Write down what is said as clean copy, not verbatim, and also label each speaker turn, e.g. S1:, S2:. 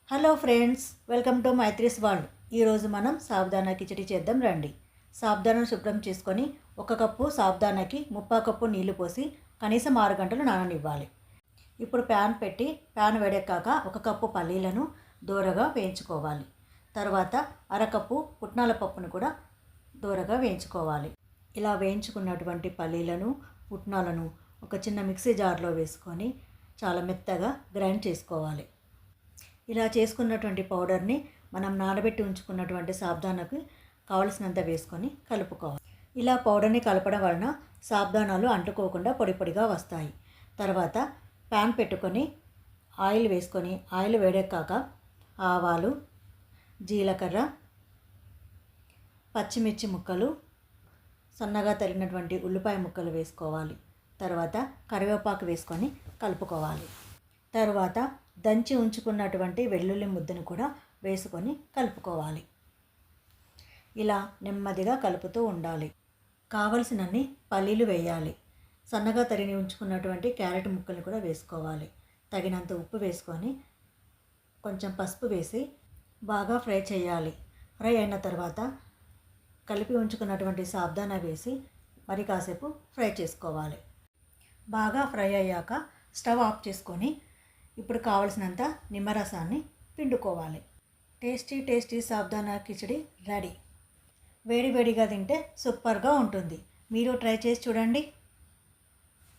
S1: Hello friends, welcome to Maitri's world. ఈరోజు మనం సాబుదానా కిచడి చేద్దాం రండి. సాబుదానాను శుభ్రం చేసుకొని 1 కప్పు సాబుదానాకి 3/4 కప్పు నీళ్లు పోసి కనీసం 6 గంటలు నాననివ్వాలి. ఇప్పుడు ప్యాన్ పెట్టి ప్యాన్ వేడెక్కాక 1 కప్పు పల్లీలను దోరగా వేయించుకోవాలి. తర్వాత అరకప్పు పుట్నాల పప్పును కూడా దోరగా వేయించుకోవాలి. ఇలా వేయించుకున్నటువంటి పల్లీలను పుట్నాలను ఒక చిన్న మిక్సీ జార్లో వేసుకొని చాలా మెత్తగా గ్రైండ్ చేసుకోవాలి. ఇలా చేసుకున్నటువంటి పౌడర్ని మనం నానబెట్టి ఉంచుకున్నటువంటి సాబుదానాకి కావలసినంత వేసుకొని కలుపుకోవాలి. ఇలా పౌడర్ని కలపడం వలన సాబుదానాలు అంటుకోకుండా పొడి పొడిగా వస్తాయి. తర్వాత ప్యాన్ పెట్టుకొని ఆయిల్ వేసుకొని ఆయిల్ వేడెక్కాక ఆవాలు, జీలకర్ర, పచ్చిమిర్చి ముక్కలు, సన్నగా తరిగినటువంటి ఉల్లిపాయ ముక్కలు వేసుకోవాలి. తర్వాత కరివేపాకు వేసుకొని కలుపుకోవాలి. తర్వాత దంచి ఉంచుకున్నటువంటి వెల్లుల్లి ముద్దను కూడా వేసుకొని కలుపుకోవాలి. ఇలా నెమ్మదిగా కలుపుతూ ఉండాలి. కావలసినన్ని పల్లీలు వేయాలి. సన్నగా తరిగి ఉంచుకున్నటువంటి క్యారెట్ ముక్కలు కూడా వేసుకోవాలి. తగినంత ఉప్పు వేసుకొని కొంచెం పసుపు వేసి బాగా ఫ్రై చేయాలి. ఫ్రై అయిన తర్వాత కలిపి ఉంచుకున్నటువంటి సాబుదానా వేసి మరి కాసేపు ఫ్రై చేసుకోవాలి. బాగా ఫ్రై అయ్యాక స్టవ్ ఆఫ్ చేసుకొని ఇప్పుడు కావలసినంత నిమ్మరసాన్ని పిండుకోవాలి. Tasty sabudana khichdi ready. వేడివేడిగా తింటే సూపర్గా ఉంటుంది. మీరు ట్రై చేసి చూడండి.